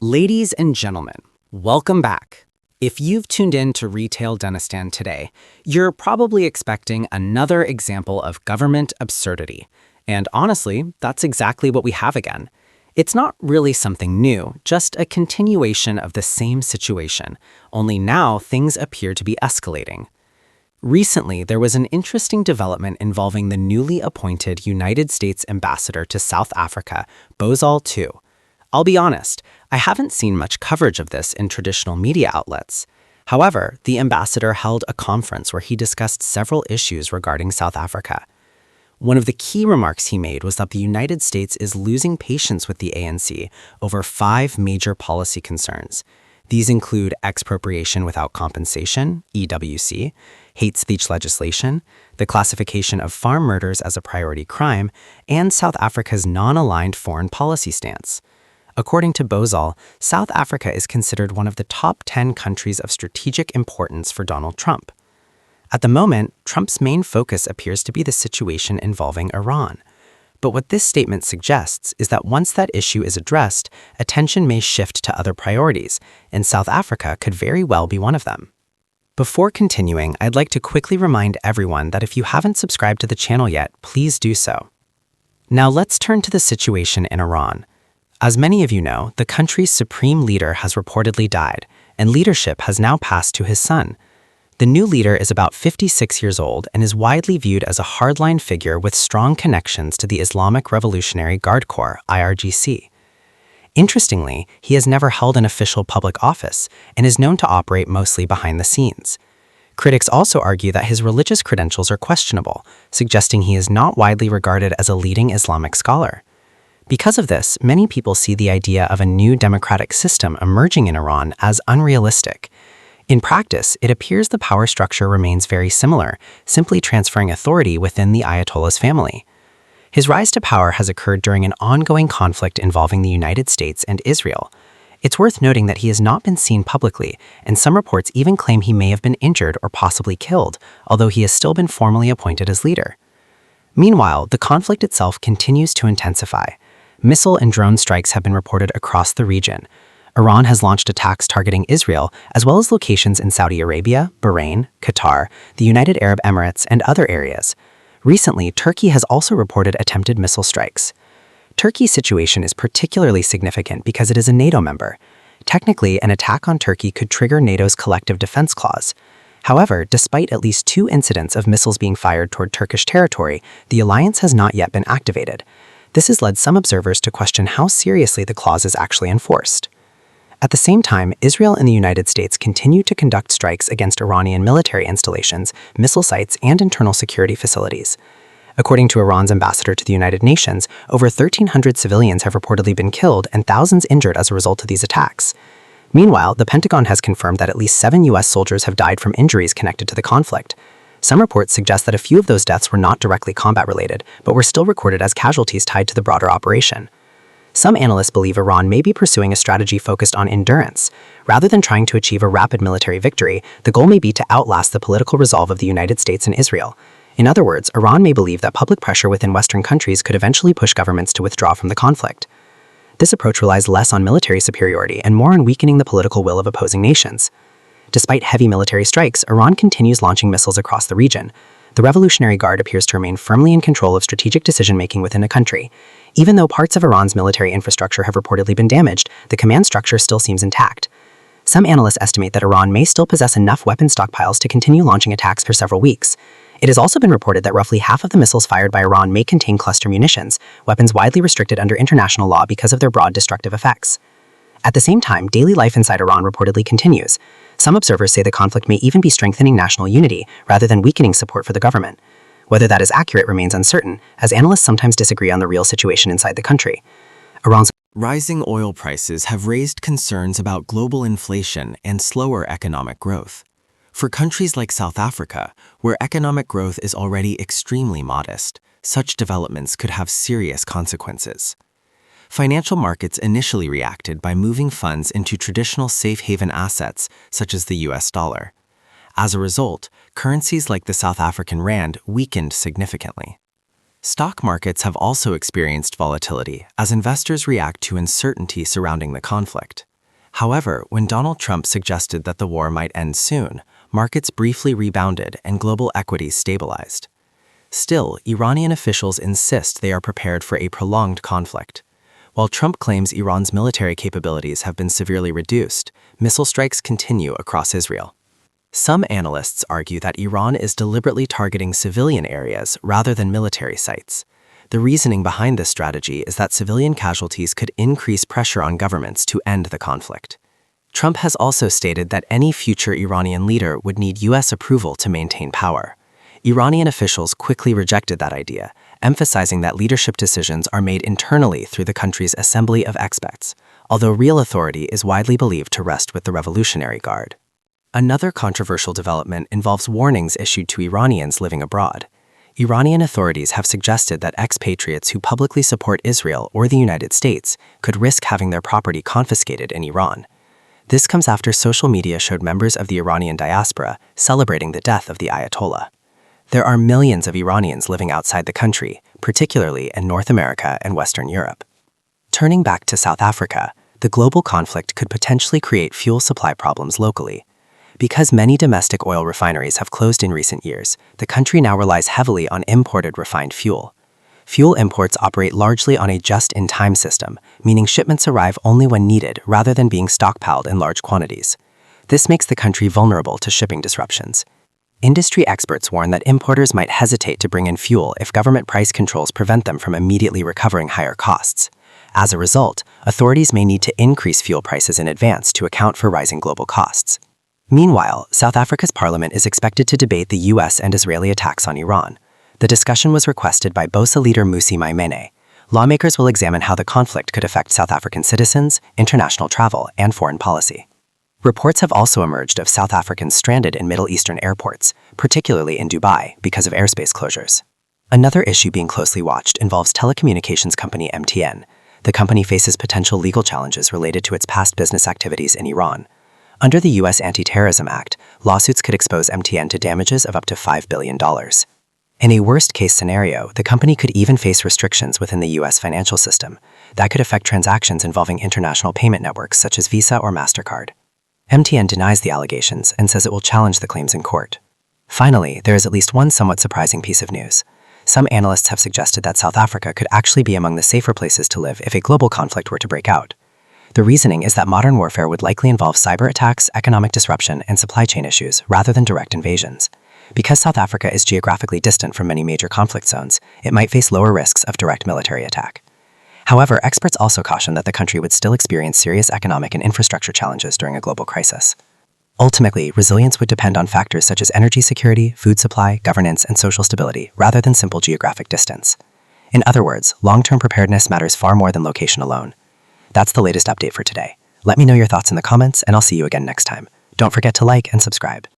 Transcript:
Ladies and gentlemen, welcome back. If you've tuned in to Retail Denistan today, you're probably expecting another example of government absurdity. And honestly, that's exactly what we have again. It's not really something new, just a continuation of the same situation, only now things appear to be escalating. Recently, there was an interesting development involving the newly appointed United States ambassador to South Africa, Volatile II. I'll be honest, I haven't seen much coverage of this in traditional media outlets. However, the ambassador held a conference where he discussed several issues regarding South Africa. One of the key remarks he made was that the United States is losing patience with the ANC over 5 major policy concerns. These include expropriation without compensation, EWC, hate speech legislation, the classification of farm murders as a priority crime, and South Africa's non-aligned foreign policy stance. According to Volatile, South Africa is considered one of the top 10 countries of strategic importance for Donald Trump. At the moment, Trump's main focus appears to be the situation involving Iran. But what this statement suggests is that once that issue is addressed, attention may shift to other priorities, and South Africa could very well be one of them. Before continuing, I'd like to quickly remind everyone that if you haven't subscribed to the channel yet, please do so. Now let's turn to the situation in Iran. As many of you know, the country's supreme leader has reportedly died, and leadership has now passed to his son. The new leader is about 56 years old and is widely viewed as a hardline figure with strong connections to the Islamic Revolutionary Guard Corps, IRGC. Interestingly, he has never held an official public office and is known to operate mostly behind the scenes. Critics also argue that his religious credentials are questionable, suggesting he is not widely regarded as a leading Islamic scholar. Because of this, many people see the idea of a new democratic system emerging in Iran as unrealistic. In practice, it appears the power structure remains very similar, simply transferring authority within the Ayatollah's family. His rise to power has occurred during an ongoing conflict involving the United States and Israel. It's worth noting that he has not been seen publicly, and some reports even claim he may have been injured or possibly killed, although he has still been formally appointed as leader. Meanwhile, the conflict itself continues to intensify. Missile and drone strikes have been reported across the region. Iran has launched attacks targeting Israel, as well as locations in Saudi Arabia, Bahrain, Qatar, the United Arab Emirates, and other areas. Recently, Turkey has also reported attempted missile strikes. Turkey's situation is particularly significant because it is a NATO member. Technically, an attack on Turkey could trigger NATO's collective defense clause. However, despite at least 2 incidents of missiles being fired toward Turkish territory, the alliance has not yet been activated. This has led some observers to question how seriously the clause is actually enforced. At the same time, Israel and the United States continue to conduct strikes against Iranian military installations, missile sites, and internal security facilities. According to Iran's ambassador to the United Nations, over 1,300 civilians have reportedly been killed and thousands injured as a result of these attacks. Meanwhile, the Pentagon has confirmed that at least 7 U.S. soldiers have died from injuries connected to the conflict. Some reports suggest that a few of those deaths were not directly combat-related, but were still recorded as casualties tied to the broader operation. Some analysts believe Iran may be pursuing a strategy focused on endurance. Rather than trying to achieve a rapid military victory, the goal may be to outlast the political resolve of the United States and Israel. In other words, Iran may believe that public pressure within Western countries could eventually push governments to withdraw from the conflict. This approach relies less on military superiority and more on weakening the political will of opposing nations. Despite heavy military strikes, Iran continues launching missiles across the region. The Revolutionary Guard appears to remain firmly in control of strategic decision-making within the country. Even though parts of Iran's military infrastructure have reportedly been damaged, the command structure still seems intact. Some analysts estimate that Iran may still possess enough weapon stockpiles to continue launching attacks for several weeks. It has also been reported that roughly half of the missiles fired by Iran may contain cluster munitions, weapons widely restricted under international law because of their broad destructive effects. At the same time, daily life inside Iran reportedly continues. Some observers say the conflict may even be strengthening national unity rather than weakening support for the government. Whether that is accurate remains uncertain, as analysts sometimes disagree on the real situation inside the country. Iran's rising oil prices have raised concerns about global inflation and slower economic growth. For countries like South Africa, where economic growth is already extremely modest, such developments could have serious consequences. Financial markets initially reacted by moving funds into traditional safe haven assets, such as the US dollar. As a result, currencies like the South African rand weakened significantly. Stock markets have also experienced volatility as investors react to uncertainty surrounding the conflict. However, when Donald Trump suggested that the war might end soon, markets briefly rebounded and global equities stabilized. Still, Iranian officials insist they are prepared for a prolonged conflict. While Trump claims Iran's military capabilities have been severely reduced, missile strikes continue across Israel. Some analysts argue that Iran is deliberately targeting civilian areas rather than military sites. The reasoning behind this strategy is that civilian casualties could increase pressure on governments to end the conflict. Trump has also stated that any future Iranian leader would need U.S. approval to maintain power. Iranian officials quickly rejected that idea, emphasizing that leadership decisions are made internally through the country's Assembly of Experts, although real authority is widely believed to rest with the Revolutionary Guard. Another controversial development involves warnings issued to Iranians living abroad. Iranian authorities have suggested that expatriates who publicly support Israel or the United States could risk having their property confiscated in Iran. This comes after social media showed members of the Iranian diaspora celebrating the death of the Ayatollah. There are millions of Iranians living outside the country, particularly in North America and Western Europe. Turning back to South Africa, the global conflict could potentially create fuel supply problems locally. Because many domestic oil refineries have closed in recent years, the country now relies heavily on imported refined fuel. Fuel imports operate largely on a just-in-time system, meaning shipments arrive only when needed rather than being stockpiled in large quantities. This makes the country vulnerable to shipping disruptions. Industry experts warn that importers might hesitate to bring in fuel if government price controls prevent them from immediately recovering higher costs. As a result, authorities may need to increase fuel prices in advance to account for rising global costs. Meanwhile, South Africa's parliament is expected to debate the U.S. and Israeli attacks on Iran. The discussion was requested by BOSA leader Mmusi Maimene. Lawmakers will examine how the conflict could affect South African citizens, international travel, and foreign policy. Reports have also emerged of South Africans stranded in Middle Eastern airports, particularly in Dubai, because of airspace closures. Another issue being closely watched involves telecommunications company MTN. The company faces potential legal challenges related to its past business activities in Iran. Under the U.S. Anti-Terrorism Act, lawsuits could expose MTN to damages of up to $5 billion. In a worst-case scenario, the company could even face restrictions within the U.S. financial system that could affect transactions involving international payment networks such as Visa or MasterCard. MTN denies the allegations and says it will challenge the claims in court. Finally, there is at least one somewhat surprising piece of news. Some analysts have suggested that South Africa could actually be among the safer places to live if a global conflict were to break out. The reasoning is that modern warfare would likely involve cyber attacks, economic disruption, and supply chain issues rather than direct invasions. Because South Africa is geographically distant from many major conflict zones, it might face lower risks of direct military attack. However, experts also caution that the country would still experience serious economic and infrastructure challenges during a global crisis. Ultimately, resilience would depend on factors such as energy security, food supply, governance, and social stability, rather than simple geographic distance. In other words, long-term preparedness matters far more than location alone. That's the latest update for today. Let me know your thoughts in the comments, and I'll see you again next time. Don't forget to like and subscribe.